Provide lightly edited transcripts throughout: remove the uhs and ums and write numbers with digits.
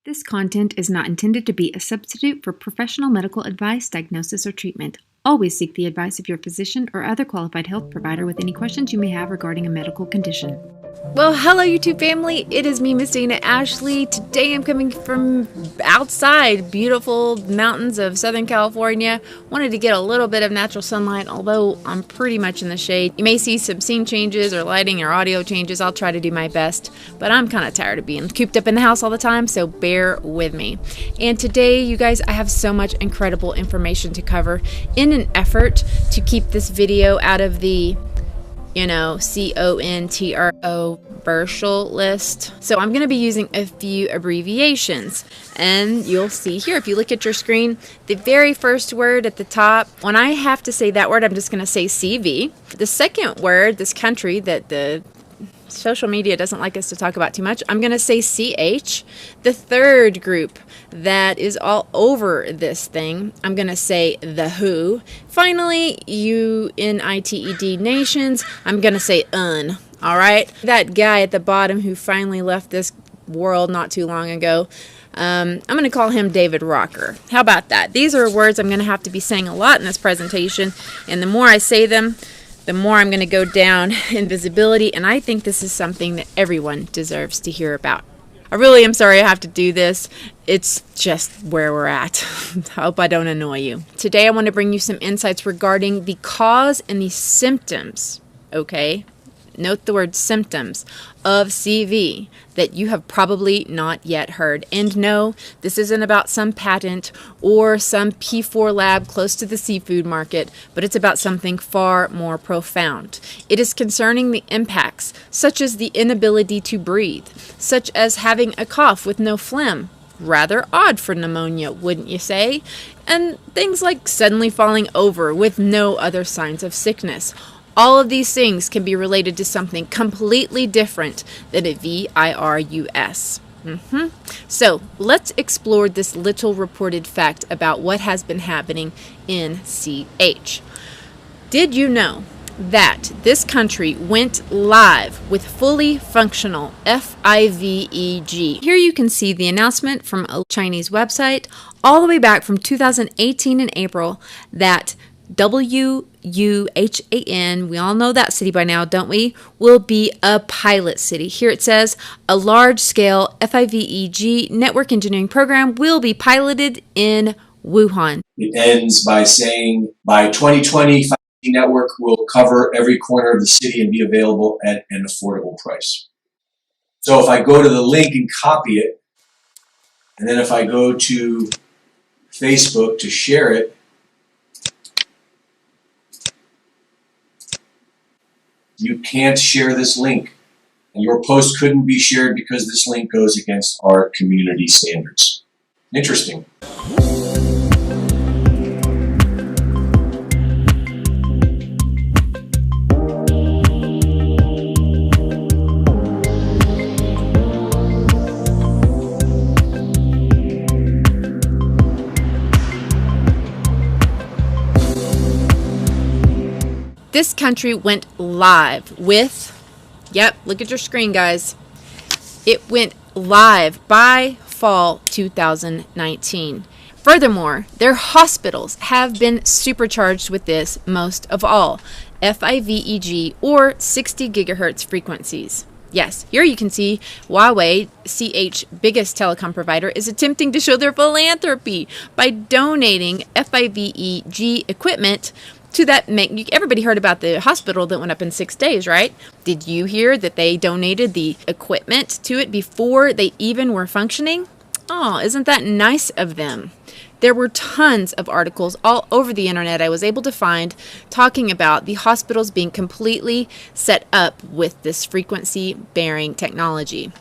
This content is not intended to be a substitute for professional medical advice, diagnosis, or treatment. Always seek the advice of your physician or other qualified health provider with any questions you may have regarding a medical condition. Well, hello YouTube family, it is me, Miss Dana Ashley. Today I'm coming from outside beautiful mountains of Southern California. Wanted to get a little bit of natural sunlight, although I'm pretty much in the shade. You may see some scene changes or lighting or audio changes. I'll try to do my best, but I'm kind of tired of being cooped up in the house all the time, so bear with me. And today, you guys, I have so much incredible information to cover in an effort to keep this video out of the controversial list. So I'm going to be using a few abbreviations, and you'll see here, if you look at your screen, the very first word at the top, when I have to say that word, I'm just going to say CV. The second word, this country that the social media doesn't like us to talk about too much, I'm going to say CH. The third group that is all over this thing, I'm going to say the WHO. Finally, UNITED nations, I'm going to say UN. All right? That guy at the bottom who finally left this world not too long ago, I'm going to call him David Rocker. How about that? These are words I'm going to have to be saying a lot in this presentation, and the more I say them, the more I'm going to go down in visibility, and I think this is something that everyone deserves to hear about. I really am sorry I have to do this. It's just where we're at. I hope I don't annoy you. Today I want to bring you some insights regarding the cause and the symptoms, okay? Note the word symptoms of CV that you have probably not yet heard. And no, this isn't about some patent or some P4 lab close to the seafood market, but it's about something far more profound. It is concerning the impacts, such as the inability to breathe, such as having a cough with no phlegm. Rather odd for pneumonia, wouldn't you say? And things like suddenly falling over with no other signs of sickness. All of these things can be related to something completely different than a virus. So let's explore this little reported fact about what has been happening in CH. Did you know that this country went live with fully functional FIVEG? Here you can see the announcement from a Chinese website all the way back from 2018 in April that Wuhan, we all know that city by now, don't we, will be a pilot city. Here it says, a large-scale FIVEG network engineering program will be piloted in Wuhan. It ends by saying, by 2020, 5G network will cover every corner of the city and be available at an affordable price. So if I go to the link and copy it, and then if I go to Facebook to share it, you can't share this link. And your post couldn't be shared because this link goes against our community standards. Interesting. This country went live with, yep, look at your screen, guys. It went live by fall 2019. Furthermore, their hospitals have been supercharged with this most of all, FIVEG or 60 gigahertz frequencies. Yes, here you can see Huawei, CH biggest telecom provider, is attempting to show their philanthropy by donating FIVEG equipment to that. Everybody heard about the hospital that went up in 6 days, right? Did you hear that they donated the equipment to it before they even were functioning? Oh, isn't that nice of them? There were tons of articles all over the internet I was able to find talking about the hospitals being completely set up with this frequency-bearing technology.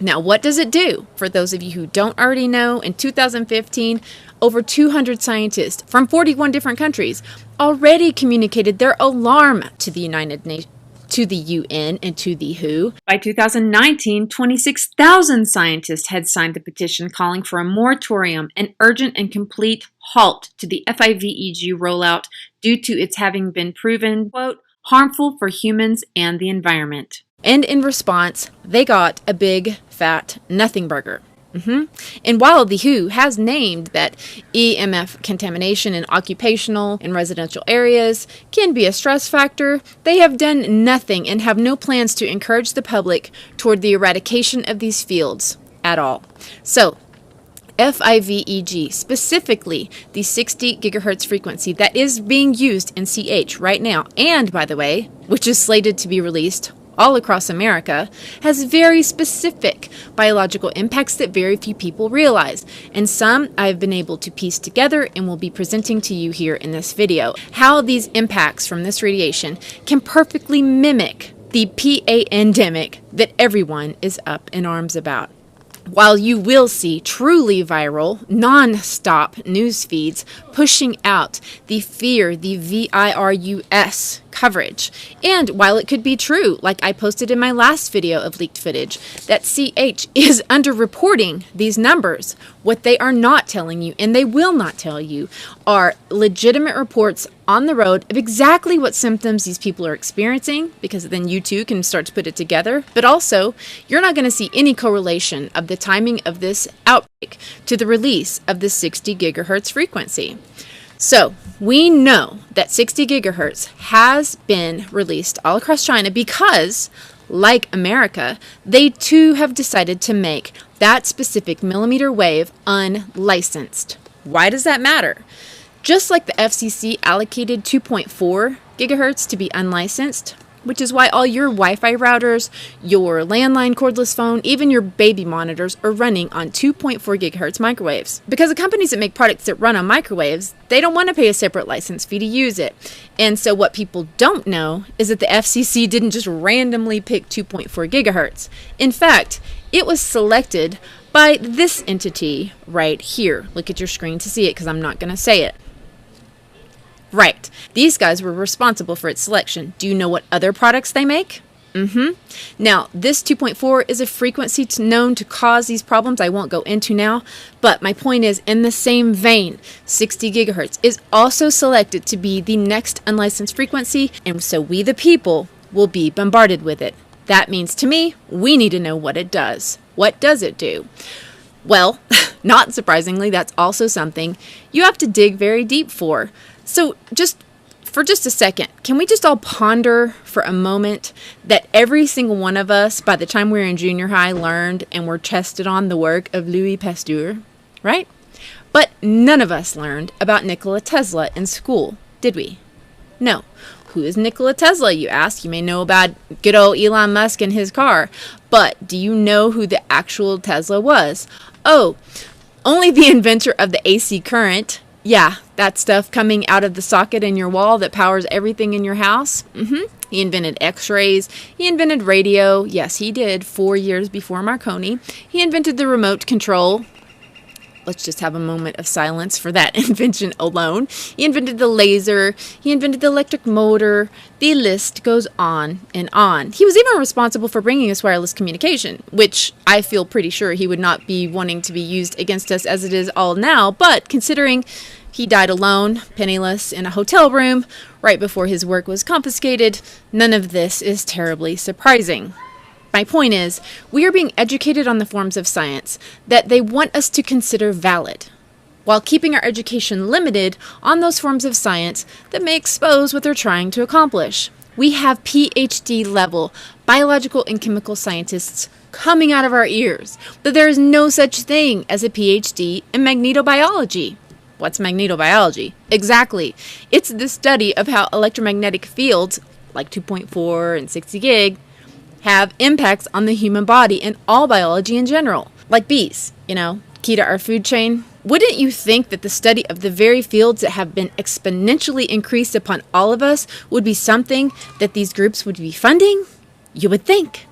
Now, what does it do? For those of you who don't already know, in 2015, over 200 scientists from 41 different countries already communicated their alarm to the United Nations, to the UN, and to the WHO. By 2019, 26,000 scientists had signed the petition calling for a moratorium, an urgent and complete halt to the FIVEG rollout due to its having been proven, quote, harmful for humans and the environment. And in response, they got a big, fat nothing burger. And while the WHO has named that EMF contamination in occupational and residential areas can be a stress factor, they have done nothing and have no plans to encourage the public toward the eradication of these fields at all. So, FIVEG, specifically the 60 gigahertz frequency that is being used in CH right now, and by the way, which is slated to be released all across America, has very specific biological impacts that very few people realize, and some I've been able to piece together and will be presenting to you here in this video. How these impacts from this radiation can perfectly mimic the pandemic that everyone is up in arms about. While you will see truly viral, non-stop news feeds pushing out the fear, the virus coverage. And while it could be true, like I posted in my last video of leaked footage, that CH is underreporting these numbers, what they are not telling you, and they will not tell you, are legitimate reports on the road of exactly what symptoms these people are experiencing, because then you too can start to put it together. But also, you're not going to see any correlation of the timing of this outbreak to the release of the 60 gigahertz frequency. So, we know that 60 gigahertz has been released all across China because, like America, they too have decided to make that specific millimeter wave unlicensed. Why does that matter? Just like the FCC allocated 2.4 gigahertz to be unlicensed, which is why all your Wi-Fi routers, your landline cordless phone, even your baby monitors are running on 2.4 gigahertz microwaves. Because the companies that make products that run on microwaves, they don't want to pay a separate license fee to use it. And so what people don't know is that the FCC didn't just randomly pick 2.4 gigahertz. In fact, it was selected by this entity right here. Look at your screen to see it because I'm not going to say it. Right. These guys were responsible for its selection. Do you know what other products they make? Now, this 2.4 is a frequency known to cause these problems I won't go into now, but my point is, in the same vein, 60 gigahertz is also selected to be the next unlicensed frequency, and so we the people will be bombarded with it. That means to me, we need to know what it does. What does it do? Well, not surprisingly, that's also something you have to dig very deep for. So for just a second, can we just all ponder for a moment that every single one of us, by the time we were in junior high, learned and were tested on the work of Louis Pasteur, right? But none of us learned about Nikola Tesla in school, did we? No. Who is Nikola Tesla, you ask? You may know about good old Elon Musk and his car, but do you know who the actual Tesla was? Oh, only the inventor of the AC current. Yeah, that stuff coming out of the socket in your wall that powers everything in your house. He invented x-rays. He invented radio. Yes, he did, 4 years before Marconi. He invented the remote control. Let's just have a moment of silence for that invention alone. He invented the laser. He invented the electric motor. The list goes on and on. He was even responsible for bringing us wireless communication, which I feel pretty sure he would not be wanting to be used against us as it is all now. But considering he died alone, penniless, in a hotel room right before his work was confiscated, none of this is terribly surprising. My point is, we are being educated on the forms of science that they want us to consider valid, while keeping our education limited on those forms of science that may expose what they're trying to accomplish. We have PhD level biological and chemical scientists coming out of our ears that there is no such thing as a PhD in magnetobiology. What's magnetobiology? Exactly. It's the study of how electromagnetic fields, like 2.4 and 60 gig, have impacts on the human body and all biology in general. Like bees, key to our food chain. Wouldn't you think that the study of the very fields that have been exponentially increased upon all of us would be something that these groups would be funding? You would think,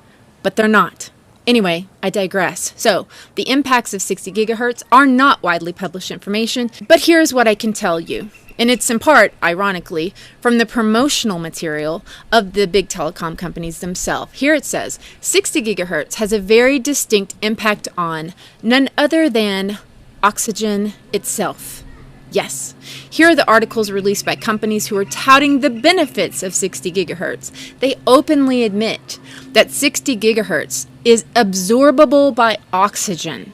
but they're not. Anyway, I digress. So, the impacts of 60 gigahertz are not widely published information, but here's what I can tell you. And it's in part, ironically, from the promotional material of the big telecom companies themselves. Here it says, 60 gigahertz has a very distinct impact on none other than oxygen itself. Yes, here are the articles released by companies who are touting the benefits of 60 gigahertz. They openly admit that 60 gigahertz is absorbable by oxygen.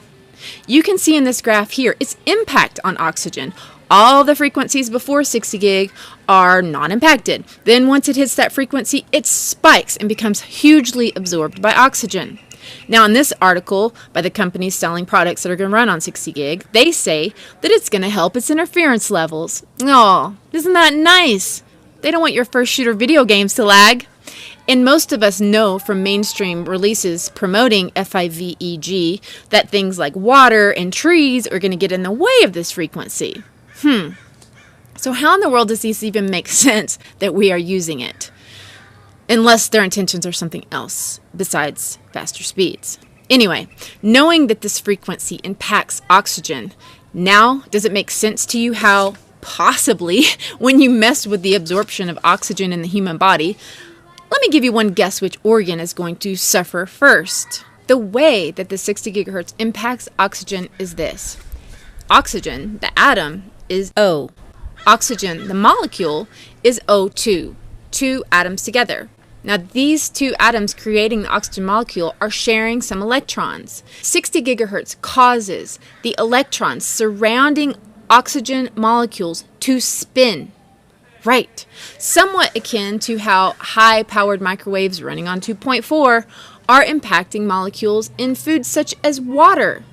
You can see in this graph here its impact on oxygen. All the frequencies before 60 gig are not impacted. Then once it hits that frequency, it spikes and becomes hugely absorbed by oxygen. Now, in this article by the companies selling products that are going to run on 60 gig, they say that it's going to help its interference levels. Oh, isn't that nice? They don't want your first shooter video games to lag. And most of us know from mainstream releases promoting FIVEG that things like water and trees are going to get in the way of this frequency. So how in the world does this even make sense that we are using it? Unless their intentions are something else besides faster speeds. Anyway, knowing that this frequency impacts oxygen, now does it make sense to you how possibly when you mess with the absorption of oxygen in the human body, let me give you one guess which organ is going to suffer first. The way that the 60 gigahertz impacts oxygen is this. Oxygen, the atom, is O. Oxygen, the molecule, is O2. Two atoms together. Now these two atoms creating the oxygen molecule are sharing some electrons. 60 gigahertz causes the electrons surrounding oxygen molecules to spin. Right. Somewhat akin to how high-powered microwaves running on 2.4 are impacting molecules in foods such as water.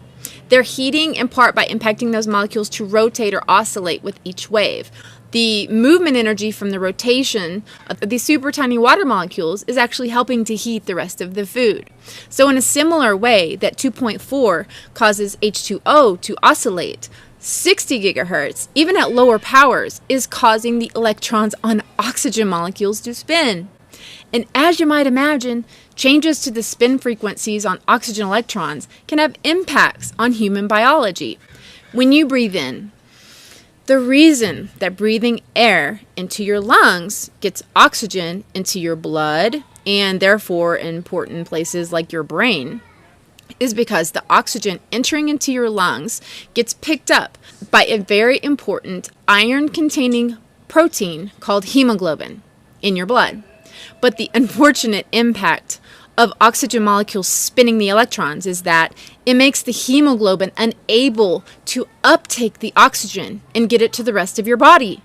They're heating in part by impacting those molecules to rotate or oscillate with each wave. The movement energy from the rotation of these super tiny water molecules is actually helping to heat the rest of the food. So in a similar way that 2.4 causes H2O to oscillate, 60 gigahertz, even at lower powers, is causing the electrons on oxygen molecules to spin. And as you might imagine, changes to the spin frequencies on oxygen electrons can have impacts on human biology. When you breathe in, the reason that breathing air into your lungs gets oxygen into your blood and therefore in important places like your brain is because the oxygen entering into your lungs gets picked up by a very important iron-containing protein called hemoglobin in your blood. But the unfortunate impact of oxygen molecules spinning the electrons is that it makes the hemoglobin unable to uptake the oxygen and get it to the rest of your body.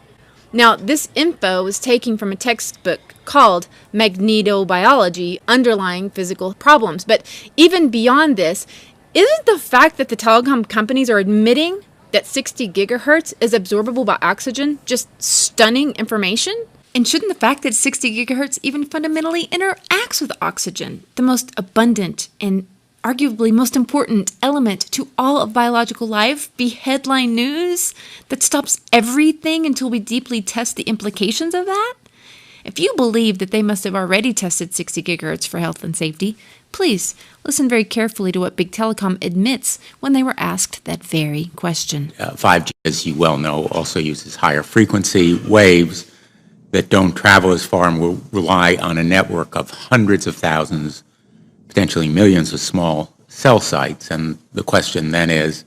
Now, this info was taken from a textbook called Magnetobiology, Underlying Physical Problems. But even beyond this, isn't the fact that the telecom companies are admitting that 60 gigahertz is absorbable by oxygen just stunning information? And shouldn't the fact that 60 gigahertz even fundamentally interacts with oxygen, the most abundant and arguably most important element to all of biological life, be headline news that stops everything until we deeply test the implications of that? If you believe that they must have already tested 60 gigahertz for health and safety, please listen very carefully to what Big Telecom admits when they were asked that very question. 5G, as you well know, also uses higher frequency waves that don't travel as far and will rely on a network of hundreds of thousands, potentially millions of small cell sites. And the question then is,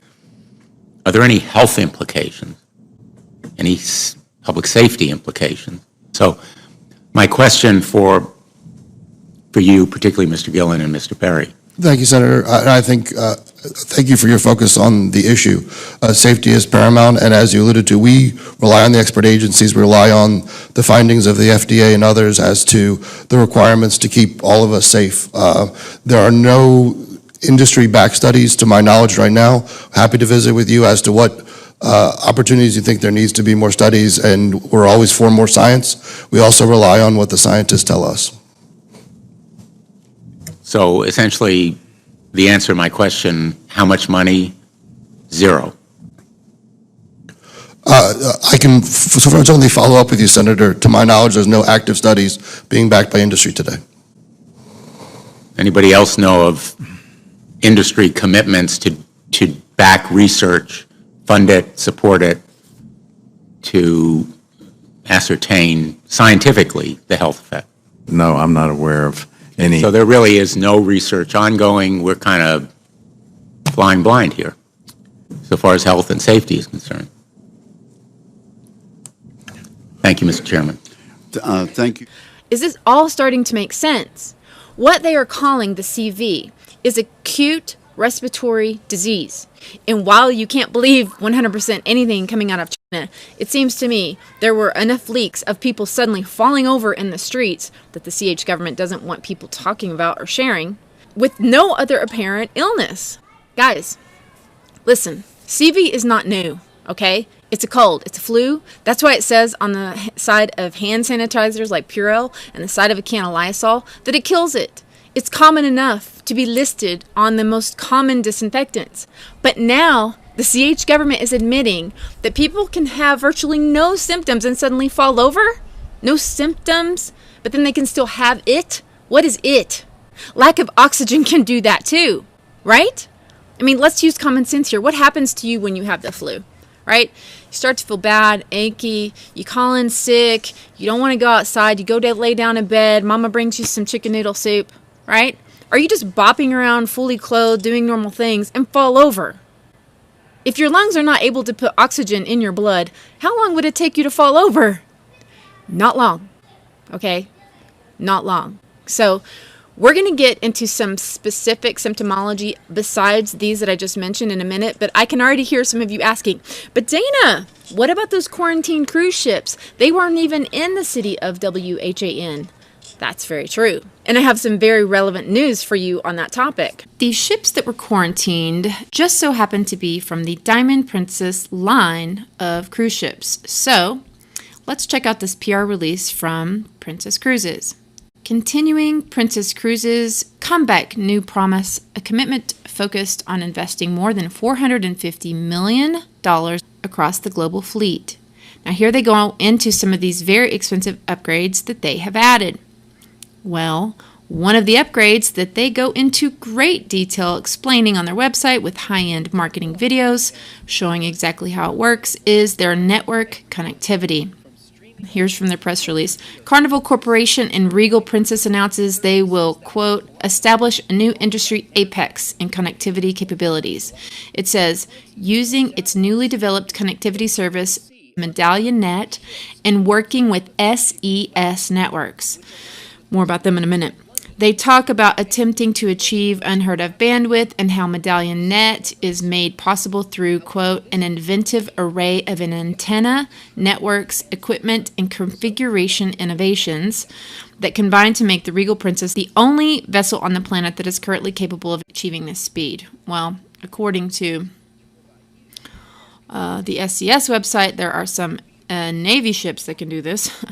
are there any health implications, any public safety implications? So my question for you, particularly Mr. Gillen and Mr. Perry. Thank you, Senator. I think, thank you for your focus on the issue. Safety is paramount, and as you alluded to, we rely on the expert agencies, we rely on the findings of the FDA and others as to the requirements to keep all of us safe. There are no industry-backed studies, to my knowledge right now. Happy to visit with you as to what opportunities you think there needs to be more studies, and we're always for more science. We also rely on what the scientists tell us. So essentially, the answer to my question, how much money? Zero. I can certainly follow up with you, Senator. To my knowledge, there's no active studies being backed by industry today. Anybody else know of industry commitments to back research, fund it, support it, to ascertain scientifically the health effect? No, I'm not aware of any. So there really is no research ongoing. We're kind of flying blind here, so far as health and safety is concerned. Thank you, Mr. Chairman. Thank you. Is this all starting to make sense? What they are calling the CV is acute respiratory disease. And while you can't believe 100% anything coming out of China, it seems to me there were enough leaks of people suddenly falling over in the streets that the CH government doesn't want people talking about or sharing, with no other apparent illness. Guys, listen, CV is not new, okay? It's a cold, it's a flu. That's why it says on the side of hand sanitizers like Purell and the side of a can of Lysol that it kills it. It's common enough to be listed on the most common disinfectants. But now the CH government is admitting that people can have virtually no symptoms and suddenly fall over. No symptoms, but then they can still have it. What is it? Lack of oxygen can do that too, right? I mean, let's use common sense here. What happens to you when you have the flu, right? You start to feel bad, achy, you call in sick, you don't want to go outside, you go to lay down in bed, mama brings you some chicken noodle soup, right? Or you just bopping around fully clothed, doing normal things, and fall over? If your lungs are not able to put oxygen in your blood, how long would it take you to fall over? Not long, okay? Not long. So we're going to get into some specific symptomology besides these that I just mentioned in a minute, but I can already hear some of you asking, but Dana, what about those quarantine cruise ships? They weren't even in the city of WHAN. That's very true. And I have some very relevant news for you on that topic. These ships that were quarantined just so happened to be from the Diamond Princess line of cruise ships. So let's check out this PR release from Princess Cruises. Continuing Princess Cruises' comeback new promise, a commitment focused on investing more than $450 million across the global fleet. Now here they go into some of these very expensive upgrades that they have added. Well, one of the upgrades that they go into great detail explaining on their website with high-end marketing videos showing exactly how it works is their network connectivity. Here's from their press release. Carnival Corporation and Regal Princess announces they will, quote, establish a new industry apex in connectivity capabilities. It says, using its newly developed connectivity service, Medallion Net, and working with SES networks. More about them in a minute. They talk about attempting to achieve unheard of bandwidth and how Medallion Net is made possible through, quote, an inventive array of an antenna, networks, equipment, and configuration innovations that combine to make the Regal Princess the only vessel on the planet that is currently capable of achieving this speed. Well, according to the SCS website, there are some Navy ships that can do this,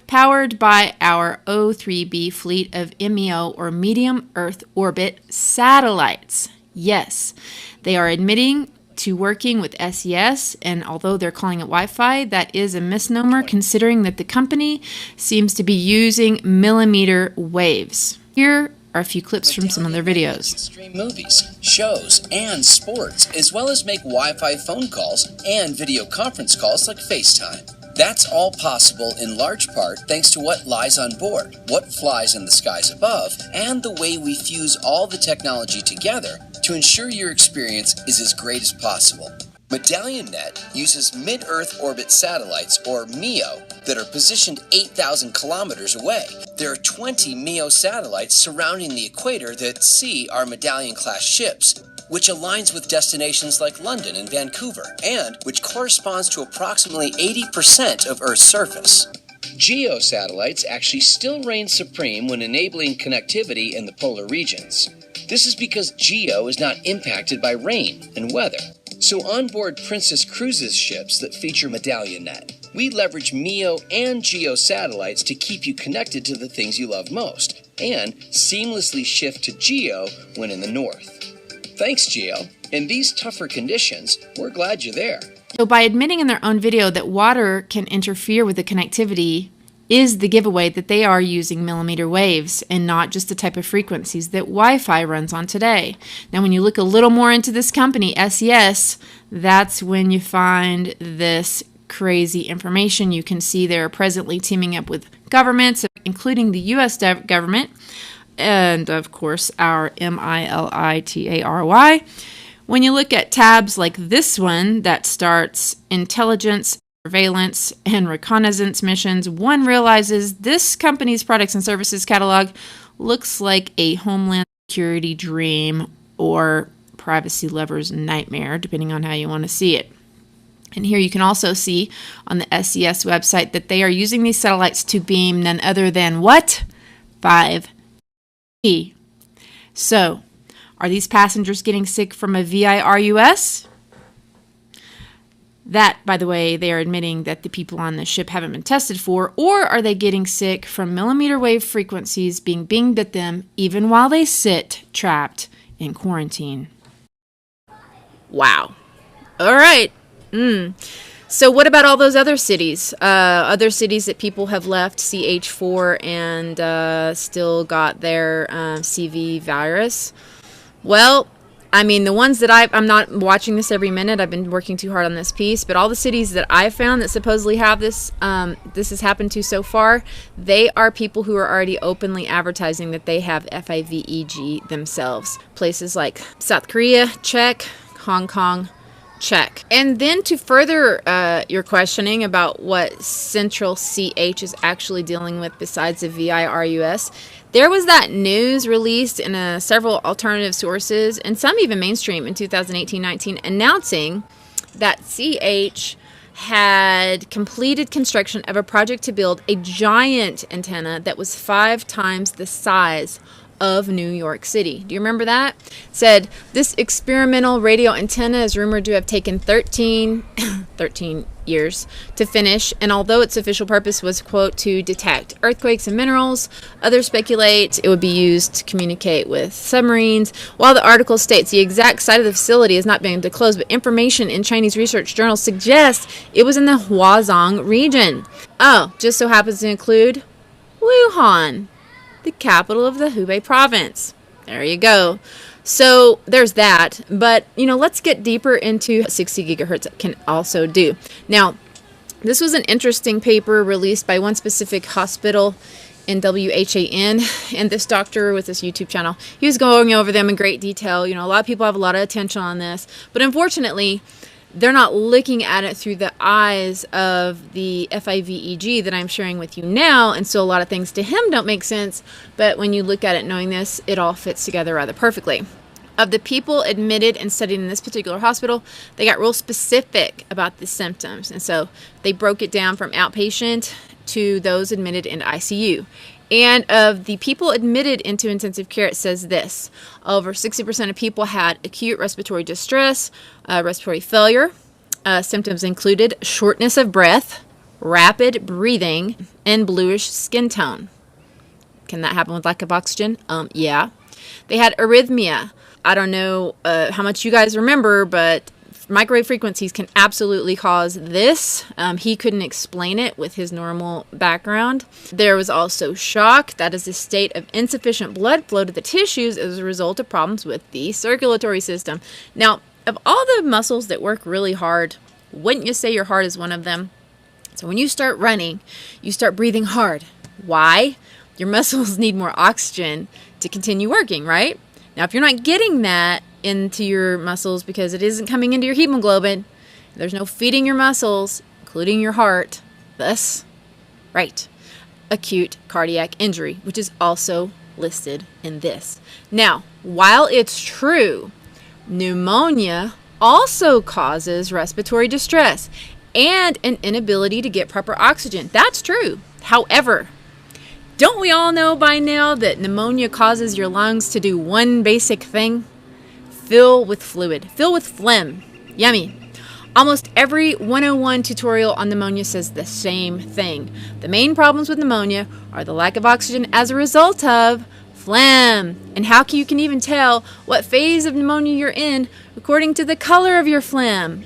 powered by our O3B fleet of MEO or medium Earth orbit satellites. Yes, they are admitting to working with SES, and although they're calling it Wi-Fi, that is a misnomer considering that the company seems to be using millimeter waves. Here are a few clips from some of their videos. Stream movies, shows, and sports, as well as make Wi-Fi phone calls and video conference calls like FaceTime. That's all possible in large part thanks to what lies on board, what flies in the skies above, and the way we fuse all the technology together to ensure your experience is as great as possible. Medallion Net uses mid-Earth orbit satellites, or MEO, that are positioned 8,000 kilometers away. There are 20 MEO satellites surrounding the equator that see our Medallion-class ships, which aligns with destinations like London and Vancouver, and which corresponds to approximately 80% of Earth's surface. GEO satellites actually still reign supreme when enabling connectivity in the polar regions. This is because GEO is not impacted by rain and weather. So onboard Princess Cruises ships that feature Medallion Net, we leverage MEO and GEO satellites to keep you connected to the things you love most, and seamlessly shift to GEO when in the north. Thanks, GEO. In these tougher conditions, we're glad you're there. So by admitting in their own video that water can interfere with the connectivity is the giveaway that they are using millimeter waves and not just the type of frequencies that Wi-Fi runs on today. Now, when you look a little more into this company, SES, that's when you find this crazy information. You can see they're presently teaming up with governments, including the U.S. government, and of course our MILITARY. When you look at tabs like this one that starts intelligence, surveillance, and reconnaissance missions, one realizes this company's products and services catalog looks like a Homeland Security dream, or privacy lover's nightmare, depending on how you want to see it. And here you can also see on the SES website that they are using these satellites to beam none other than what? 5G. So, are these passengers getting sick from a VIRUS? That, by the way, they are admitting that the people on the ship haven't been tested for, or are they getting sick from millimeter wave frequencies being beamed at them even while they sit trapped in quarantine? Wow. All right. So what about all those other cities? Other cities that people have left CH4 and still got their CV virus? Well, I mean, the ones that I'm not watching this every minute. I've been working too hard on this piece. But all the cities that I've found that supposedly have this, this has happened to so far, they are people who are already openly advertising that they have FIVEG themselves. Places like South Korea, check. Hong Kong, check. And then to further your questioning about what Central CH is actually dealing with besides the VIRUS, there was that news released in several alternative sources, and some even mainstream in 2018-19, announcing that CH had completed construction of a project to build a giant antenna that was 5 times the size of New York City. Do you remember that? It said this experimental radio antenna is rumored to have taken 13 years to finish, and although its official purpose was, quote, to detect earthquakes and minerals, others speculate it would be used to communicate with submarines. While the article states the exact site of the facility has not been disclosed, but information in Chinese research journals suggests it was in the Huazhong region. Oh, just so happens to include Wuhan, the capital of the Hubei province. There you go. So there's that. But, let's get deeper into 60 gigahertz can also do. Now, this was an interesting paper released by one specific hospital in WHAN, and this doctor with this YouTube channel, he was going over them in great detail. A lot of people have a lot of attention on this, but unfortunately, they're not looking at it through the eyes of the FIVEG that I'm sharing with you now, and so a lot of things to him don't make sense, but when you look at it knowing this, it all fits together rather perfectly. Of the people admitted and studied in this particular hospital, they got real specific about the symptoms, and so they broke it down from outpatient to those admitted in ICU. And of the people admitted into intensive care, it says this: over 60% of people had acute respiratory distress, respiratory failure. Symptoms included shortness of breath, rapid breathing, and bluish skin tone. Can that happen with lack of oxygen? Yeah. They had arrhythmia. I don't know how much you guys remember, but microwave frequencies can absolutely cause this. He couldn't explain it with his normal background. There was also shock. That is a state of insufficient blood flow to the tissues as a result of problems with the circulatory system. Now, of all the muscles that work really hard, wouldn't you say your heart is one of them? So when you start running, you start breathing hard. Why? Your muscles need more oxygen to continue working, right? Now, if you're not getting that into your muscles because it isn't coming into your hemoglobin, there's no feeding your muscles, including your heart, thus, right, acute cardiac injury, which is also listed in this. Now, while it's true, pneumonia also causes respiratory distress and an inability to get proper oxygen. That's true. However, don't we all know by now that pneumonia causes your lungs to do one basic thing? Fill with fluid. Fill with phlegm. Yummy. Almost every 101 tutorial on pneumonia says the same thing. The main problems with pneumonia are the lack of oxygen as a result of phlegm. And how you can even tell what phase of pneumonia you're in according to the color of your phlegm.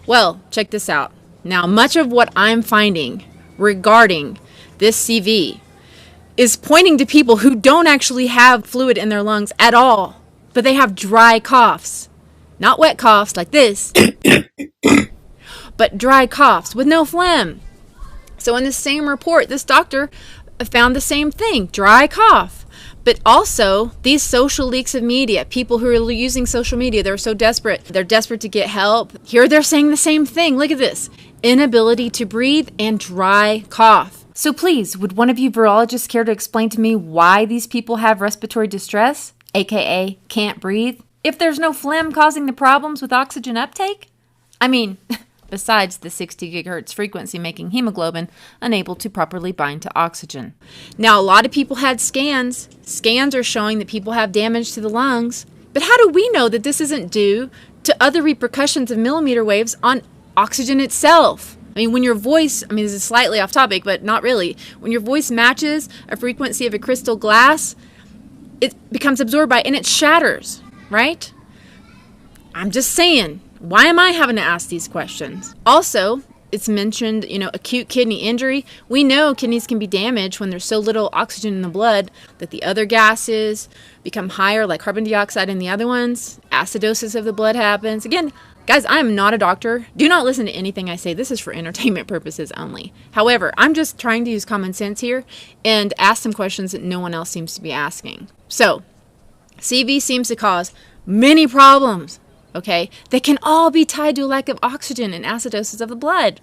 Well, check this out. Now, much of what I'm finding regarding this CV is pointing to people who don't actually have fluid in their lungs at all, but they have dry coughs. Not wet coughs like this, but dry coughs with no phlegm. So in the same report, this doctor found the same thing, dry cough. But also, these social leaks of media, people who are using social media, they're so desperate. They're desperate to get help. Here they're saying the same thing. Look at this. Inability to breathe and dry cough. So please, would one of you virologists care to explain to me why these people have respiratory distress, aka can't breathe? if there's no phlegm causing the problems with oxygen uptake? I mean, besides the 60 gigahertz frequency making hemoglobin unable to properly bind to oxygen. Now, a lot of people had scans. Scans are showing that people have damage to the lungs. But how do we know that this isn't due to other repercussions of millimeter waves on oxygen itself? I mean, when your voice, this is slightly off topic, but not really. When your voice matches a frequency of a crystal glass, it becomes absorbed by it and it shatters, right? I'm just saying, why am I having to ask these questions? Also, it's mentioned, acute kidney injury. We know kidneys can be damaged when there's so little oxygen in the blood that the other gases become higher, like carbon dioxide in the other ones. Acidosis of the blood happens. Again, guys, I am not a doctor. Do not listen to anything I say. This is for entertainment purposes only. However, I'm just trying to use common sense here and ask some questions that no one else seems to be asking. So, CV seems to cause many problems. Okay, they can all be tied to a lack of oxygen and acidosis of the blood.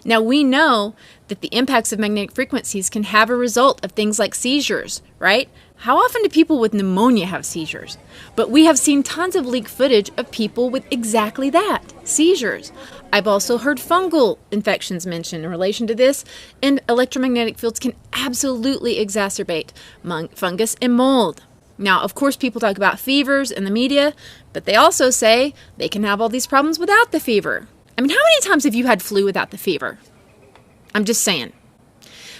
Now, we know that the impacts of magnetic frequencies can have a result of things like seizures, right? How often do people with pneumonia have seizures? But we have seen tons of leaked footage of people with exactly that, seizures. I've also heard fungal infections mentioned in relation to this, and electromagnetic fields can absolutely exacerbate fungus and mold. Now, of course, people talk about fevers in the media, but they also say they can have all these problems without the fever. How many times have you had flu without the fever? I'm just saying.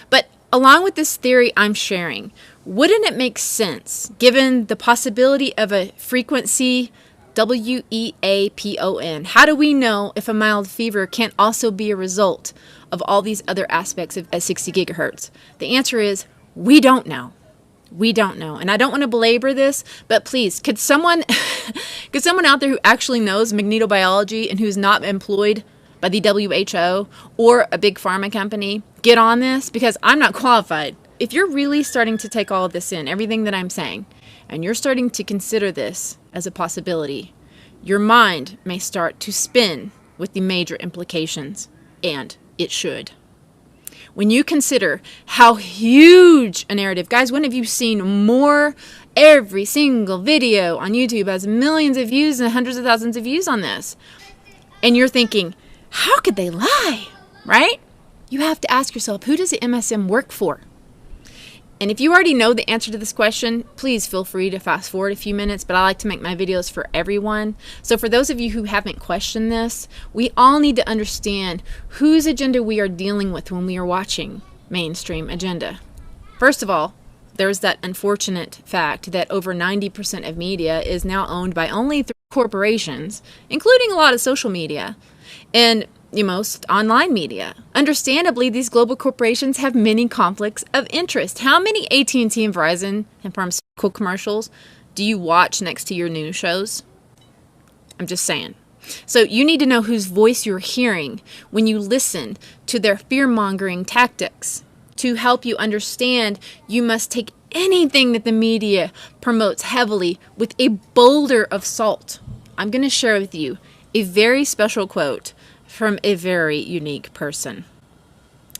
But along with this theory I'm sharing, wouldn't it make sense, given the possibility of a frequency WEAPON? How do we know if a mild fever can't also be a result of all these other aspects of 60 gigahertz? The answer is, we don't know. We don't know. And I don't want to belabor this, but please, could someone out there who actually knows magnetobiology and who's not employed by the WHO or a big pharma company get on this? Because I'm not qualified. If you're really starting to take all of this in, everything that I'm saying, and you're starting to consider this as a possibility, your mind may start to spin with the major implications, and it should. When you consider how huge a narrative, guys, when have you seen more? Every single video on YouTube has millions of views and hundreds of thousands of views on this. And you're thinking, how could they lie, right? You have to ask yourself, who does the MSM work for? And if you already know the answer to this question, please feel free to fast forward a few minutes, but I like to make my videos for everyone. So for those of you who haven't questioned this, we all need to understand whose agenda we are dealing with when we are watching mainstream agenda. First of all, there's that unfortunate fact that over 90% of media is now owned by only 3 corporations, including a lot of social media, and most online media. Understandably, these global corporations have many conflicts of interest. How many AT&T and Verizon and pharmaceutical commercials do you watch next to your news shows? I'm just saying. So you need to know whose voice you're hearing when you listen to their fear-mongering tactics. To help you understand, you must take anything that the media promotes heavily with a boulder of salt. I'm going to share with you a very special quote from a very unique person.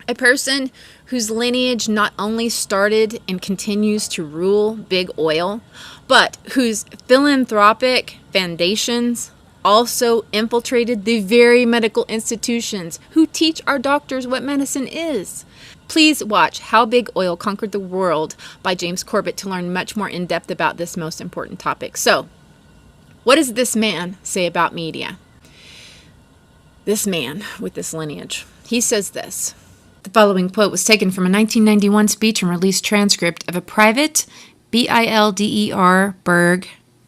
A person whose lineage not only started and continues to rule big oil, but whose philanthropic foundations also infiltrated the very medical institutions who teach our doctors what medicine is. Please watch How Big Oil Conquered the World by James Corbett to learn much more in depth about this most important topic. So, what does this man say about media? This man with this lineage. He says this. The following quote was taken from a 1991 speech and released transcript of a private Bilderberg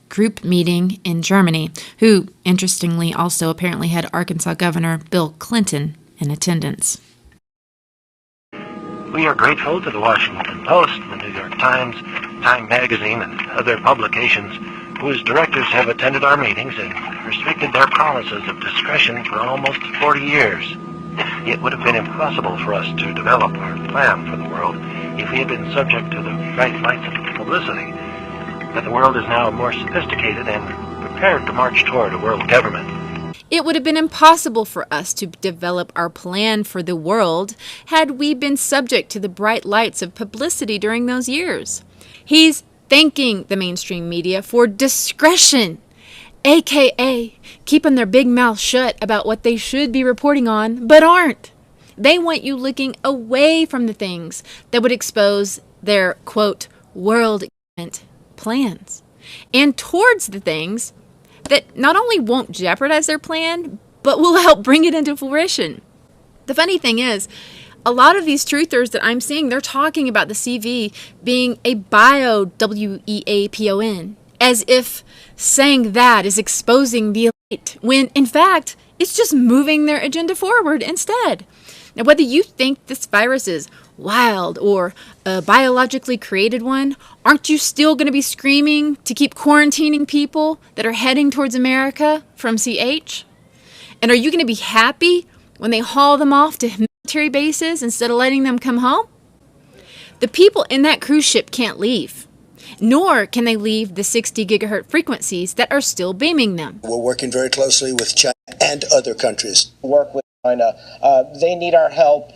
group meeting in Germany, who, interestingly, also apparently had Arkansas Governor Bill Clinton in attendance. We are grateful to the Washington Post, the New York Times, Time Magazine, and other publications whose directors have attended our meetings and restricted their promises of discretion for almost 40 years. It would have been impossible for us to develop our plan for the world if we had been subject to the bright lights of publicity. But the world is now more sophisticated and prepared to march toward a world government. It would have been impossible for us to develop our plan for the world had we been subject to the bright lights of publicity during those years. He's thanking the mainstream media for discretion AKA keeping their big mouth shut about what they should be reporting on, but aren't. They want you looking away from the things that would expose their, quote, world plans, and towards the things that not only won't jeopardize their plan, but will help bring it into fruition. The funny thing is, a lot of these truthers that I'm seeing, they're talking about the CV being a bio, WEAPON, as if saying that is exposing the elite, when in fact, it's just moving their agenda forward instead. Now, whether you think this virus is wild or a biologically created one, aren't you still going to be screaming to keep quarantining people that are heading towards America from CH? And are you going to be happy when they haul them off to military bases instead of letting them come home? The people in that cruise ship can't leave, nor can they leave the 60 gigahertz frequencies that are still beaming them. We're working very closely with China and other countries. Work with China. They need our help,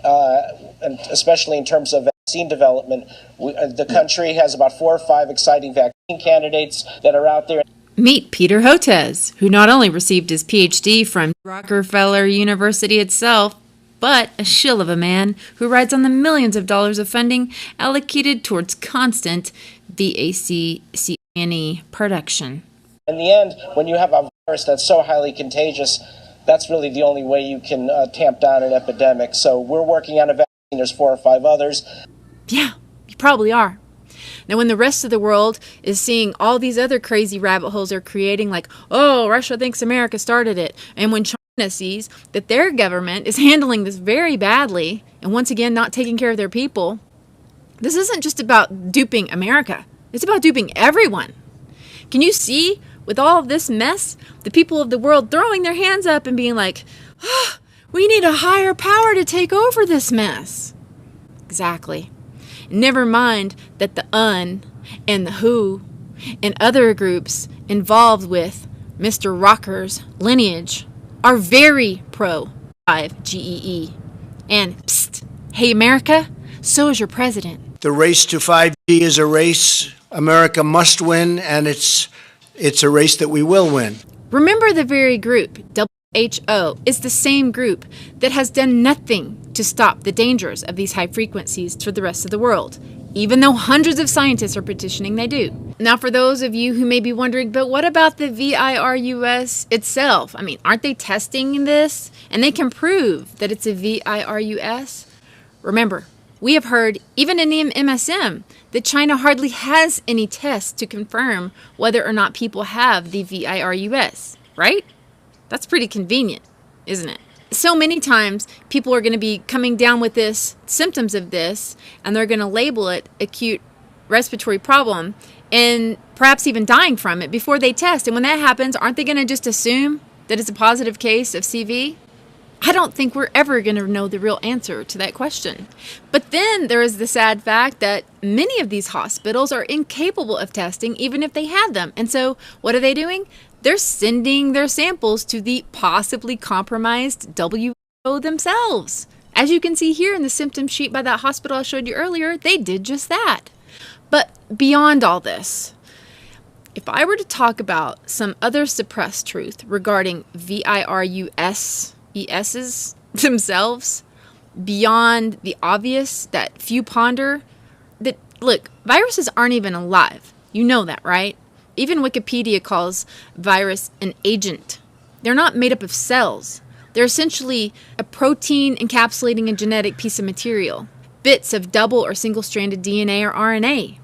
and especially in terms of vaccine development. The country has about 4 or 5 exciting vaccine candidates that are out there. Meet Peter Hotez, who not only received his PhD from Rockefeller University itself, but a shill of a man who rides on the millions of dollars of funding allocated towards constant VACCNE production. In the end, when you have a virus that's so highly contagious, that's really the only way you can tamp down an epidemic. So we're working on a vaccine. There's 4 or 5 others. Yeah, you probably are. Now, when the rest of the world is seeing all these other crazy rabbit holes they're creating, like, oh, Russia thinks America started it, and when China sees that their government is handling this very badly, and once again not taking care of their people, this isn't just about duping America. It's about duping everyone. Can you see, with all of this mess, the people of the world throwing their hands up and being like, oh, we need a higher power to take over this mess? Exactly. Never mind that the UN and the WHO and other groups involved with Mr. Rocker's lineage are very pro-5GEE. And psst, hey America, so is your president. The race to 5G is a race America must win, and it's a race that we will win. Remember, the very group, WHO, is the same group that has done nothing to stop the dangers of these high frequencies for the rest of the world, even though hundreds of scientists are petitioning they do. Now, for those of you who may be wondering, but what about the VIRUS itself? I mean, aren't they testing this? And they can prove that it's a VIRUS? Remember, we have heard, even in the MSM, that China hardly has any tests to confirm whether or not people have the VIRUS, right? That's pretty convenient, isn't it? So many times people are going to be coming down with this, symptoms of this, and they're going to label it acute respiratory problem and perhaps even dying from it before they test. And when that happens, aren't they going to just assume that it's a positive case of CV? I don't think we're ever going to know the real answer to that question. But then there is the sad fact that many of these hospitals are incapable of testing even if they had them. And so what are they doing? They're sending their samples to the possibly compromised WHO themselves. As you can see here in the symptom sheet by that hospital I showed you earlier, they did just that. But beyond all this, if I were to talk about some other suppressed truth regarding VIRUS ESs themselves, beyond the obvious that few ponder, that, look, viruses aren't even alive. You know that, right? Even Wikipedia calls virus an agent. They're not made up of cells. They're essentially a protein encapsulating a genetic piece of material, bits of double or single-stranded DNA or RNA.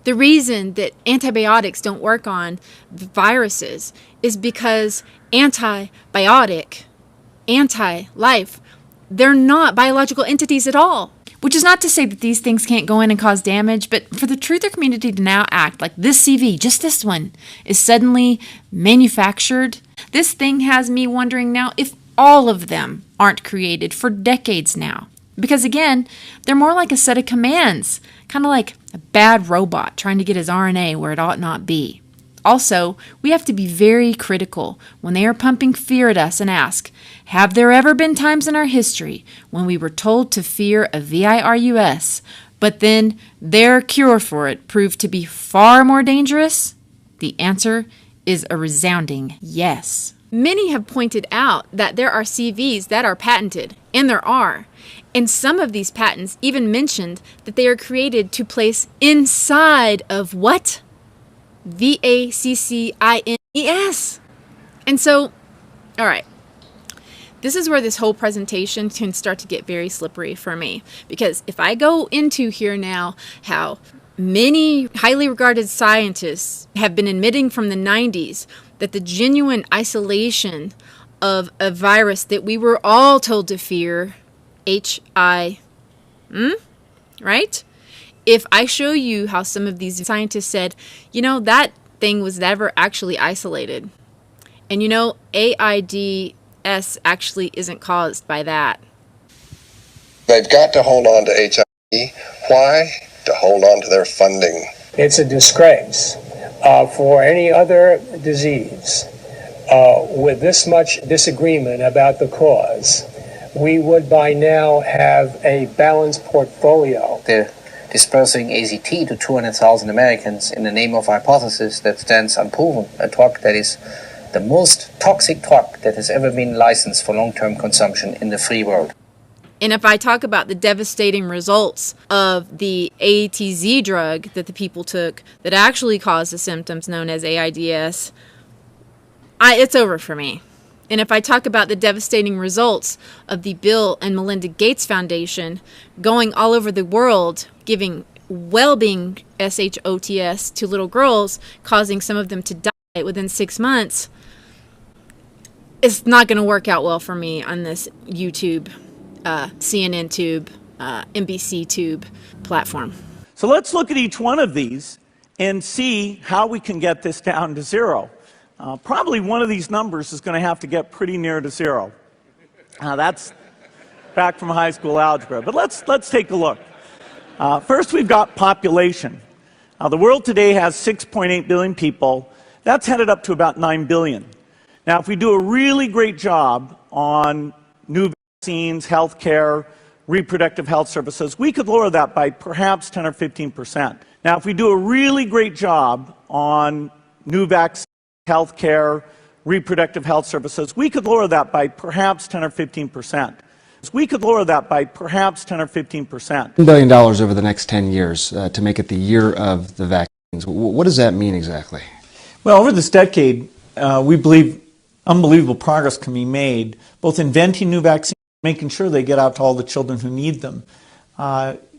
The reason that antibiotics don't work on viruses is because antibiotic, anti-life, they're not biological entities at all. Which is not to say that these things can't go in and cause damage, but for the truther community to now act like this CV, just this one, is suddenly manufactured, this thing has me wondering now if all of them aren't created for decades now. Because again, they're more like a set of commands, kind of like a bad robot trying to get his RNA where it ought not be. Also, we have to be very critical when they are pumping fear at us and ask, have there ever been times in our history when we were told to fear a VIRUS, but then their cure for it proved to be far more dangerous? The answer is a resounding yes. Many have pointed out that there are CVs that are patented, and there are. And some of these patents even mentioned that they are created to place inside of what? VACCINES. And so, all right, this is where this whole presentation can start to get very slippery for me. Because if I go into here now how many highly regarded scientists have been admitting from the 90s that the genuine isolation of a virus that we were all told to fear, right? If I show you how some of these scientists said, you know, that thing was never actually isolated. And you know, AIDS actually isn't caused by that. They've got to hold on to HIV. Why? To hold on to their funding. It's a disgrace for any other disease. With this much disagreement about the cause, we would by now have a balanced portfolio. They're dispersing AZT to 200,000 Americans in the name of a hypothesis that stands unproven, a drug that is the most toxic drug that has ever been licensed for long-term consumption in the free world. And if I talk about the devastating results of the ATZ drug that the people took that actually caused the symptoms known as AIDS, it's over for me. And if I talk about the devastating results of the Bill and Melinda Gates Foundation going all over the world, giving well-being SHOTS to little girls, causing some of them to die within 6 months, it's not going to work out well for me on this YouTube, CNN tube, NBC tube platform. So let's look at each one of these and see how we can get this down to zero. Probably one of these numbers is going to have to get pretty near to zero. That's back from high school algebra. But let's take a look. First, we've got population. The world today has 6.8 billion people. That's headed up to about 9 billion. Now, if we do a really great job on new vaccines, healthcare, reproductive health services, we could lower that by perhaps 10 or 15%. Now, if we do a really great job on new vaccines, healthcare, reproductive health services, we could lower that by perhaps 10 or 15%. We could lower that by perhaps 10 or 15%. $1 billion over the next 10 years to make it the year of the vaccines. What does that mean exactly? Well, over this decade, we believe unbelievable progress can be made, both inventing new vaccines and making sure they get out to all the children who need them.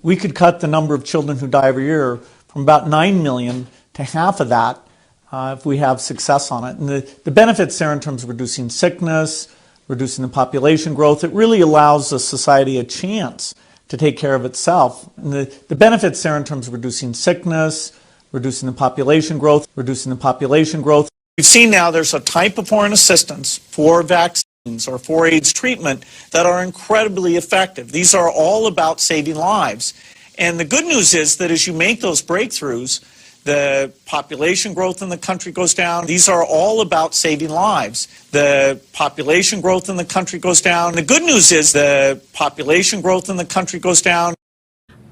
We could cut the number of children who die every year from about 9 million to half of that if we have success on it. And the benefits there in terms of reducing sickness, reducing the population growth, it really allows the society a chance to take care of itself. And the benefits there in terms of reducing sickness, reducing the population growth, We've seen now there's a type of foreign assistance for vaccines or for AIDS treatment that are incredibly effective. These are all about saving lives. And the good news is that as you make those breakthroughs, the population growth in the country goes down. These are all about saving lives. The population growth in the country goes down. The good news is the population growth in the country goes down.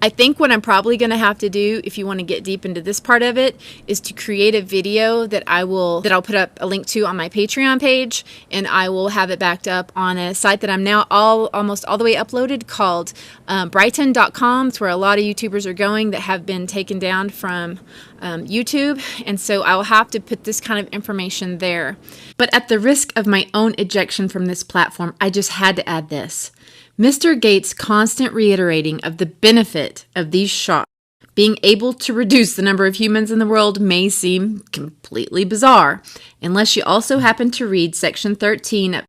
I think what I'm probably going to have to do, if you want to get deep into this part of it, is to create a video that I'll put up a link to on my Patreon page, and I will have it backed up on a site that I'm now almost all the way uploaded called Brighton.com. It's where a lot of YouTubers are going that have been taken down from YouTube, and so I'll have to put this kind of information there. But at the risk of my own ejection from this platform, I just had to add this. Mr. Gates' constant reiterating of the benefit of these shots being able to reduce the number of humans in the world may seem completely bizarre, unless you also happen to read section 13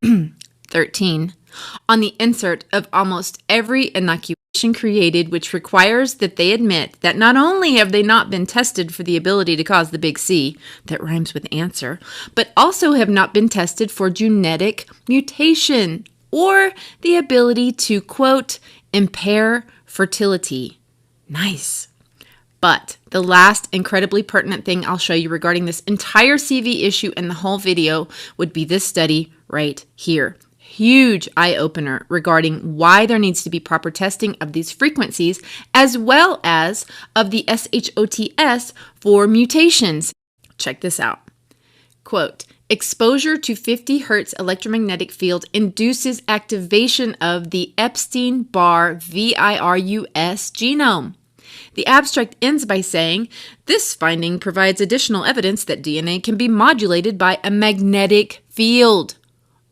on the insert of almost every inoculation created, which requires that they admit that not only have they not been tested for the ability to cause the big C, that rhymes with answer, but also have not been tested for genetic mutation, or the ability to, quote, impair fertility. Nice. But the last incredibly pertinent thing I'll show you regarding this entire CV issue and the whole video would be this study right here. Huge eye-opener regarding why there needs to be proper testing of these frequencies as well as of the SHOTS for mutations. Check this out. Quote, exposure to 50 hertz electromagnetic field induces activation of the Epstein-Barr virus genome. The abstract ends by saying, this finding provides additional evidence that DNA can be modulated by a magnetic field.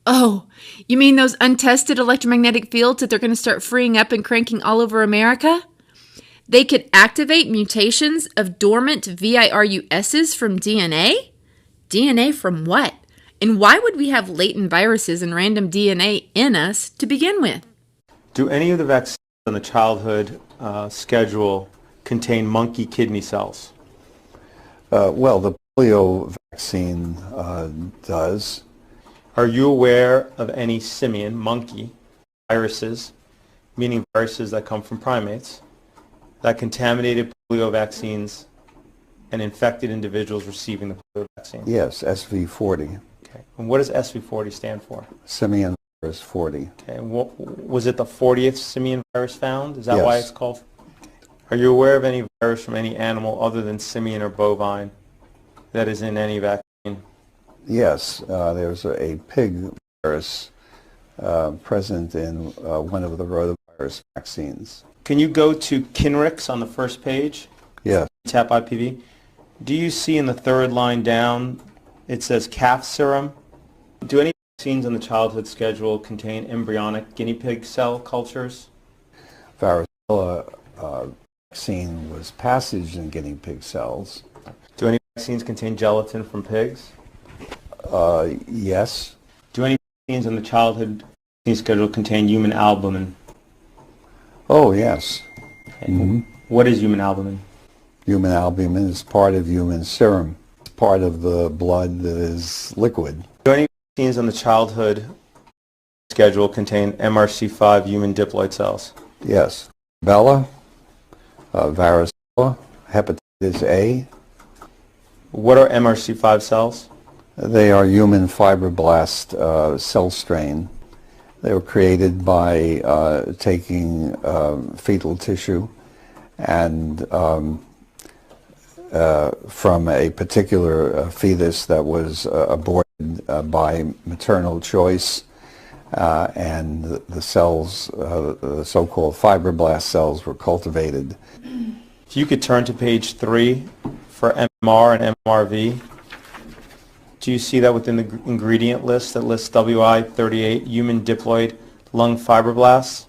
Oh, you mean those untested electromagnetic fields that they're going to start freeing up and cranking all over America? They could activate mutations of dormant VIRUSs from DNA? DNA from what? And why would we have latent viruses and random DNA in us to begin with? Do any of the vaccines on the childhood schedule contain monkey kidney cells? Well, the polio vaccine does. Are you aware of any simian, monkey, viruses, meaning viruses that come from primates, that contaminated polio vaccines and infected individuals receiving the polio vaccine? Yes, SV40. Okay. And what does SV40 stand for? Simian virus 40. Okay. And was it the 40th simian virus found? Is that Yes. why it's called? Are you aware of any virus from any animal other than simian or bovine that is in any vaccine? Yes, there's a pig virus present in one of the rotavirus vaccines. Can you go to Kinrix on the first page? Yes. Tap IPV. Do you see in the third line down, it says calf serum? Do any vaccines on the childhood schedule contain embryonic guinea pig cell cultures? Varicella vaccine was passaged in guinea pig cells. Do any vaccines contain gelatin from pigs? Yes. Do any vaccines on the childhood vaccine schedule contain human albumin? Oh, yes. Okay. Mm-hmm. What is human albumin? Human albumin is part of human serum. It's part of the blood that is liquid. Do any vaccines on the childhood schedule contain MRC5 human diploid cells? Yes. Rubella, varicella, hepatitis A. What are MRC5 cells? They are human fibroblast cell strain. They were created by taking fetal tissue and from a particular fetus that was aborted by maternal choice, and the cells, the so-called fibroblast cells, were cultivated. If you could turn to page 3 for MMR and MRV. Do you see that within the ingredient list that lists WI38 human diploid lung fibroblasts?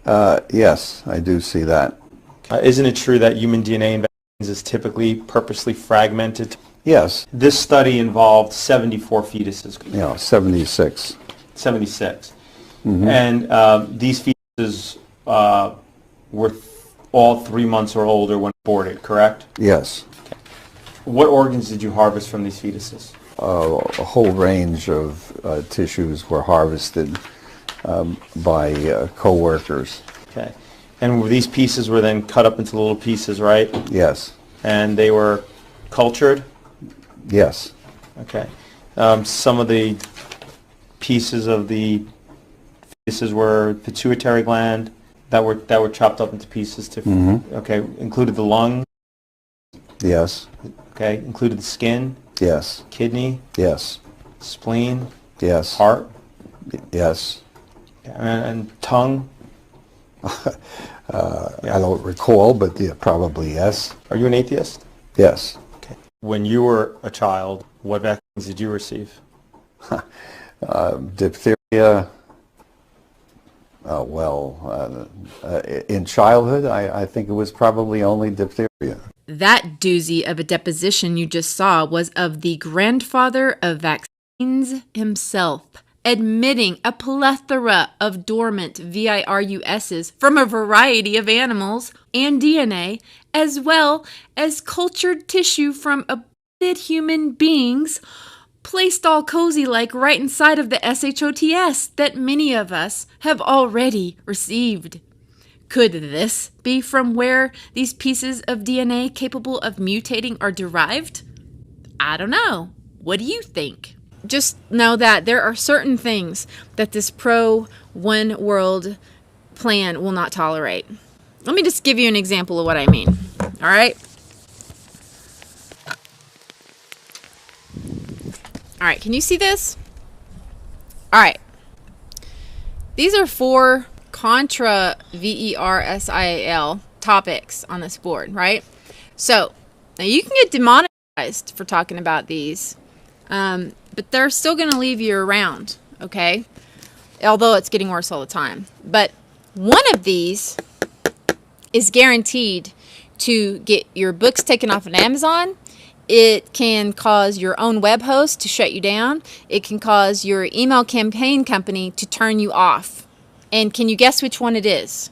Yes, I do see that. Isn't it true that human DNA in vaccines is typically purposely fragmented? Yes. This study involved 74 fetuses. Yeah, 76. 76. Mm-hmm. And these fetuses were all 3 months or older when aborted, correct? Yes. What organs did you harvest from these fetuses? A whole range of tissues were harvested by co-workers. Okay. And these pieces were then cut up into little pieces, right? Yes. And they were cultured? Yes. Okay. Some of the pieces of the fetuses were pituitary gland that were chopped up into pieces to. Mm-hmm. Okay. Included the lung? Yes. Okay. Included the skin? Yes. Kidney? Yes. Spleen? Yes. Heart? Yes. And tongue? I don't recall, but yeah, probably yes. Are you an atheist? Yes. Okay. When you were a child, what vaccines did you receive? Diphtheria. In childhood, I think it was probably only diphtheria. That doozy of a deposition you just saw was of the grandfather of vaccines himself, admitting a plethora of dormant VIRUSs from a variety of animals and DNA, as well as cultured tissue from aborted human beings, placed all cozy-like right inside of the SHOTS that many of us have already received. Could this be from where these pieces of DNA capable of mutating are derived? I don't know. What do you think? Just know that there are certain things that this pro-one world plan will not tolerate. Let me just give you an example of what I mean. All right? All right, can you see this? All right. These are 4 contra VERSIAL topics on this board, right? So, now you can get demonetized for talking about these, but they're still going to leave you around, okay? Although it's getting worse all the time. But one of these is guaranteed to get your books taken off of Amazon. It can cause your own web host to shut you down. It can cause your email campaign company to turn you off. And can you guess which one it is?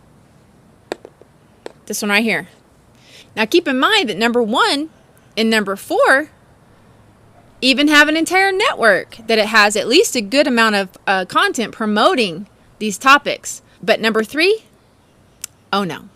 This one right here. Now keep in mind that number 1 and number 4 even have an entire network that it has at least a good amount of content promoting these topics. But number 3, oh no.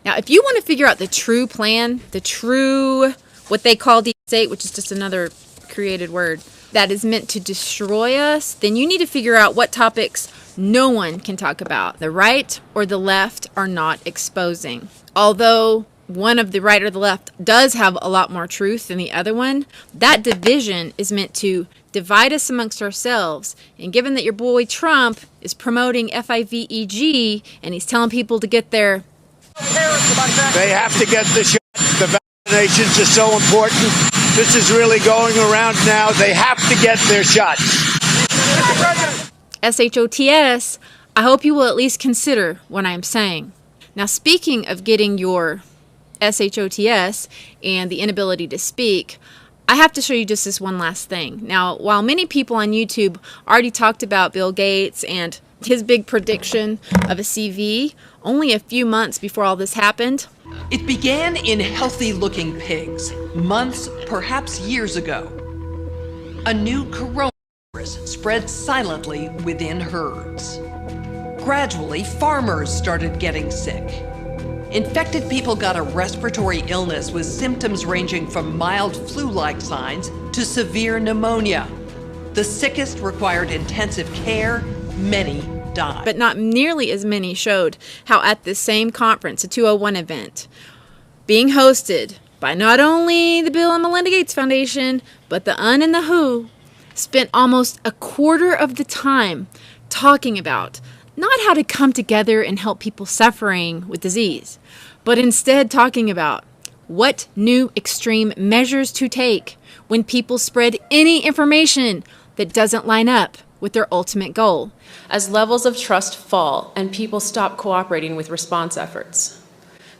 Now if you want to figure out the true plan, the true, what they call deep state, which is just another created word, that is meant to destroy us, then you need to figure out what topics no one can talk about. The right or the left are not exposing. Although one of the right or the left does have a lot more truth than the other one, that division is meant to divide us amongst ourselves. And given that your boy Trump is promoting FIVEG and he's telling people to get their... They have to get the shot. The vaccinations are so important. This is really going around now. They have to get their shots. SHOTS, I hope you will at least consider what I am saying. Now, speaking of getting your SHOTS and the inability to speak, I have to show you just this one last thing. Now, while many people on YouTube already talked about Bill Gates and his big prediction of a CV, only a few months before all this happened, it began in healthy-looking pigs, months, perhaps years ago. A new coronavirus spread silently within herds. Gradually, farmers started getting sick. Infected people got a respiratory illness with symptoms ranging from mild flu-like signs to severe pneumonia. The sickest required intensive care. Many died. But not nearly as many showed how at this same conference, a 201 event, being hosted by not only the Bill and Melinda Gates Foundation, but the UN and the WHO, spent almost a quarter of the time talking about not how to come together and help people suffering with disease, but instead talking about what new extreme measures to take when people spread any information that doesn't line up with their ultimate goal. As levels of trust fall and people stop cooperating with response efforts.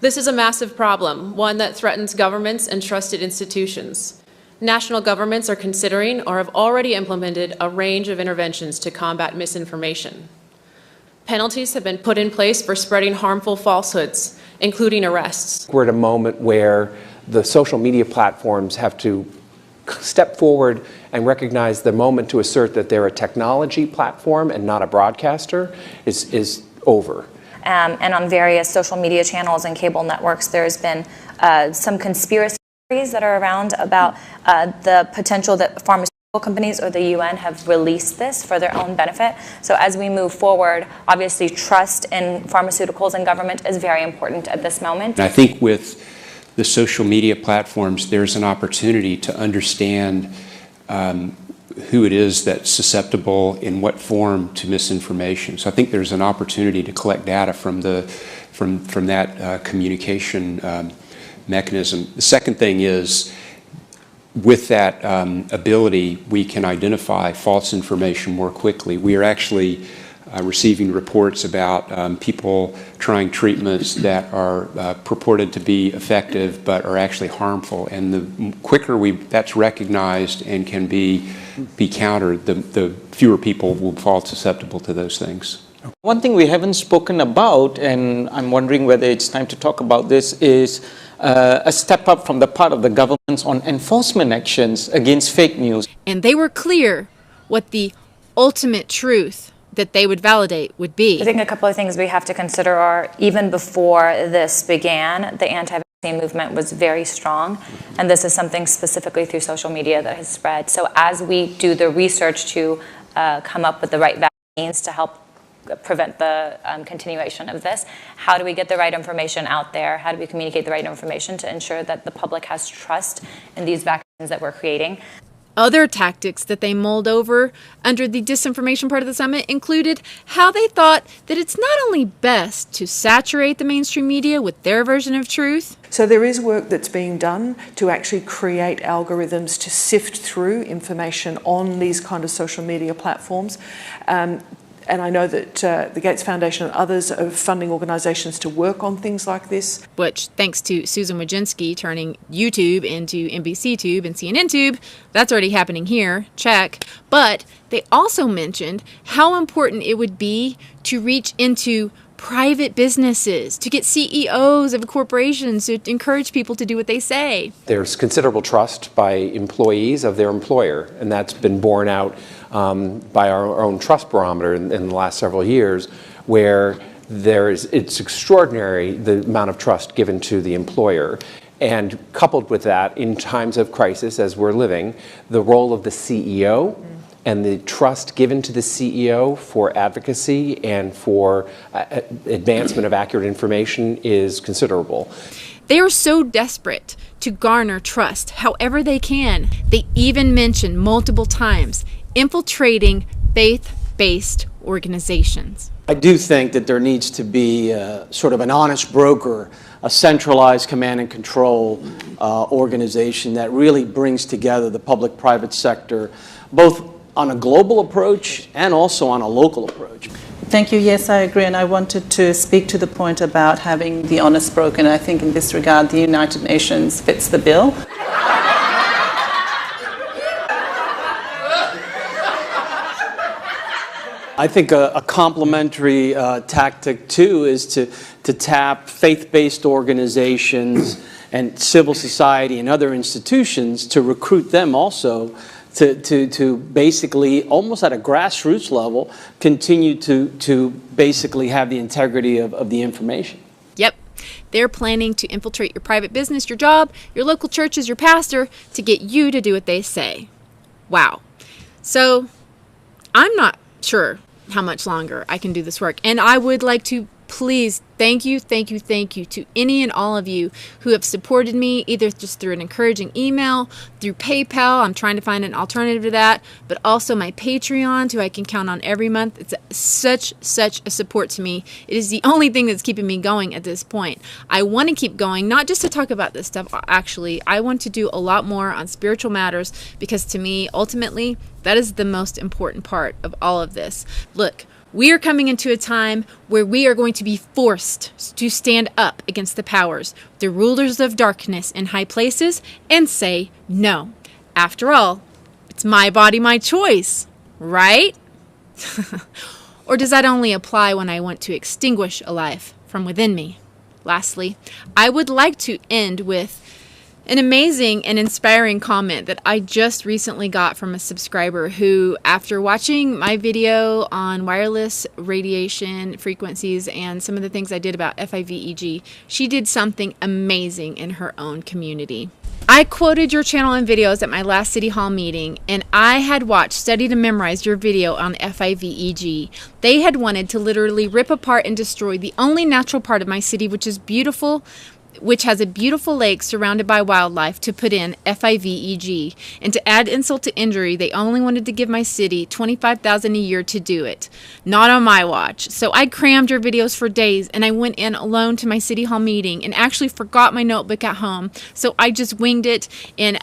This is a massive problem, one that threatens governments and trusted institutions. National governments are considering or have already implemented a range of interventions to combat misinformation. Penalties have been put in place for spreading harmful falsehoods, including arrests. We're at a moment where the social media platforms have to step forward and recognize the moment to assert that they're a technology platform and not a broadcaster is over. And on various social media channels and cable networks, there's been some conspiracy theories that are around about the potential that pharmaceutical companies or the UN have released this for their own benefit. So as we move forward, obviously trust in pharmaceuticals and government is very important at this moment. I think with the social media platforms, there's an opportunity to understand who it is that's susceptible in what form to misinformation. So I think there's an opportunity to collect data from that communication mechanism. The second thing is, with that ability, we can identify false information more quickly. We are actually receiving reports about people trying treatments that are purported to be effective but are actually harmful. And the quicker that's recognized and can be countered, the fewer people will fall susceptible to those things. One thing we haven't spoken about, and I'm wondering whether it's time to talk about this, is a step up from the part of the governments on enforcement actions against fake news. And they were clear what the ultimate truth that they would validate would be. I think a couple of things we have to consider are, even before this began, the anti-vaccine movement was very strong, and this is something specifically through social media that has spread. So as we do the research to come up with the right vaccines to help prevent the continuation of this, how do we get the right information out there? How do we communicate the right information to ensure that the public has trust in these vaccines that we're creating? Other tactics that they mulled over under the disinformation part of the summit included how they thought that it's not only best to saturate the mainstream media with their version of truth. So there is work that's being done to actually create algorithms to sift through information on these kind of social media platforms. And I know that the Gates Foundation and others are funding organizations to work on things like this. Which, thanks to Susan Wojcinski turning YouTube into NBC Tube and CNN Tube, that's already happening here, check. But they also mentioned how important it would be to reach into private businesses, to get CEOs of corporations to encourage people to do what they say. There's considerable trust by employees of their employer, and that's been borne out by our own trust barometer in the last several years, where it's extraordinary the amount of trust given to the employer. And coupled with that, in times of crisis, as we're living, the role of the CEO and the trust given to the CEO for advocacy and for advancement of accurate information is considerable. They are so desperate to garner trust however they can. They even mention multiple times infiltrating faith-based organizations. I do think that there needs to be sort of an honest broker, a centralized command and control organization that really brings together the public-private sector, both on a global approach and also on a local approach. Thank you. Yes, I agree. And I wanted to speak to the point about having the honest broker. And I think in this regard, the United Nations fits the bill. I think a complementary tactic, too, is to tap faith-based organizations and civil society and other institutions to recruit them also to basically, almost at a grassroots level, continue to basically have the integrity of the information. Yep. They're planning to infiltrate your private business, your job, your local churches, your pastor, to get you to do what they say. Wow. So, I'm not sure how much longer I can do this work. And I would like to please thank you to any and all of you who have supported me, either just through an encouraging email, through PayPal. I'm trying to find an alternative to that, but also my Patreon, who I can count on every month. It's such a support to me. It is the only thing that's keeping me going at this point. I want to keep going, not just to talk about this stuff, actually. I want to do a lot more on spiritual matters, because to me, ultimately, that is the most important part of all of this. Look, we are coming into a time where we are going to be forced to stand up against the powers, the rulers of darkness in high places, and say no. After all, it's my body, my choice, right? Or does that only apply when I want to extinguish a life from within me? Lastly, I would like to end with an amazing and inspiring comment that I just recently got from a subscriber who, after watching my video on wireless radiation frequencies and some of the things I did about FIVEG, she did something amazing in her own community. I quoted your channel and videos at my last City Hall meeting, and I had watched, studied, and memorized your video on FIVEG. They had wanted to literally rip apart and destroy the only natural part of my city, which is beautiful, which has a beautiful lake surrounded by wildlife, to put in FIVEG. And to add insult to injury, they only wanted to give my city $25,000 a year to do it. Not on my watch. So I crammed your videos for days, and I went in alone to my City Hall meeting and actually forgot my notebook at home. So I just winged it, and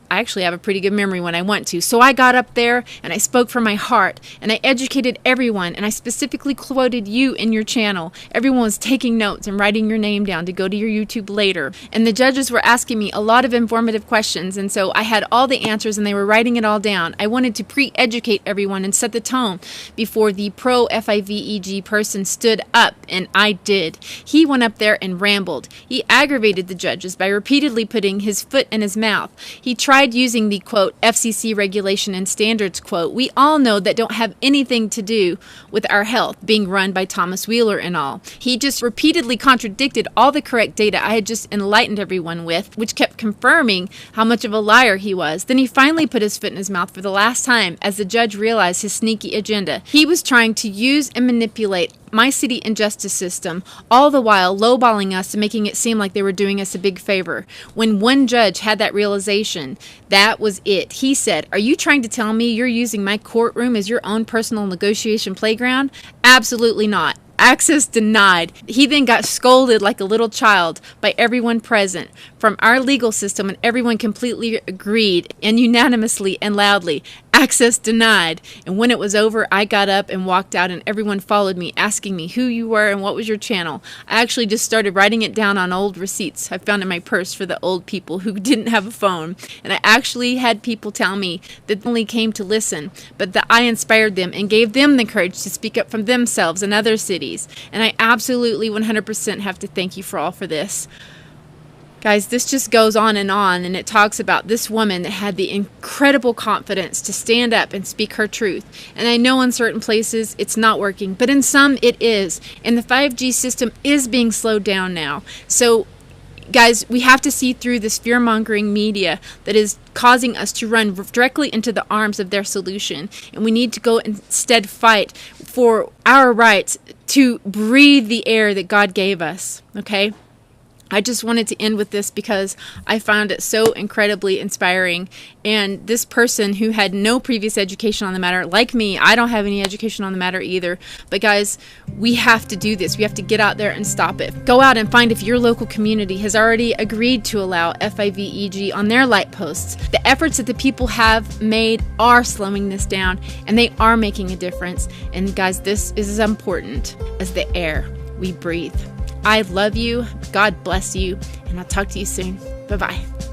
I actually have a pretty good memory when I want to. So I got up there and I spoke from my heart, and I educated everyone, and I specifically quoted you in your channel. Everyone was taking notes and writing your name down to go to your YouTube later. And the judges were asking me a lot of informative questions, and so I had all the answers and they were writing it all down. I wanted to pre-educate everyone and set the tone before the pro-FIVEG person stood up, and I did. He went up there and rambled. He aggravated the judges by repeatedly putting his foot in his mouth. He tried using the, quote, FCC regulation and standards, quote, we all know that don't have anything to do with our health, being run by Thomas Wheeler and all. He just repeatedly contradicted all the correct data I had just enlightened everyone with, which kept confirming how much of a liar he was. Then he finally put his foot in his mouth for the last time as the judge realized his sneaky agenda. He was trying to use and manipulate my city and justice system, all the while lowballing us and making it seem like they were doing us a big favor. When one judge had that realization, that was it. He said, "Are you trying to tell me you're using my courtroom as your own personal negotiation playground? Absolutely not. Access denied." He then got scolded like a little child by everyone present from our legal system, and everyone completely agreed and unanimously and loudly, "Access denied." And when it was over, I got up and walked out, and everyone followed me, asking me who you were and what was your channel. I actually just started writing it down on old receipts I found in my purse for the old people who didn't have a phone. And I actually had people tell me that they only came to listen, but that I inspired them and gave them the courage to speak up for themselves in other cities. And I absolutely 100% have to thank you for all for this. Guys, this just goes on, and it talks about this woman that had the incredible confidence to stand up and speak her truth. And I know in certain places it's not working, but in some it is. And the 5G system is being slowed down now. So, guys, we have to see through this fear-mongering media that is causing us to run directly into the arms of their solution. And we need to go instead fight for our rights to breathe the air that God gave us, okay? I just wanted to end with this because I found it so incredibly inspiring. And this person who had no previous education on the matter, like me, I don't have any education on the matter either. But guys, we have to do this. We have to get out there and stop it. Go out and find if your local community has already agreed to allow FIVEG on their light posts. The efforts that the people have made are slowing this down, and they are making a difference. And guys, this is as important as the air we breathe. I love you. God bless you. And I'll talk to you soon. Bye-bye.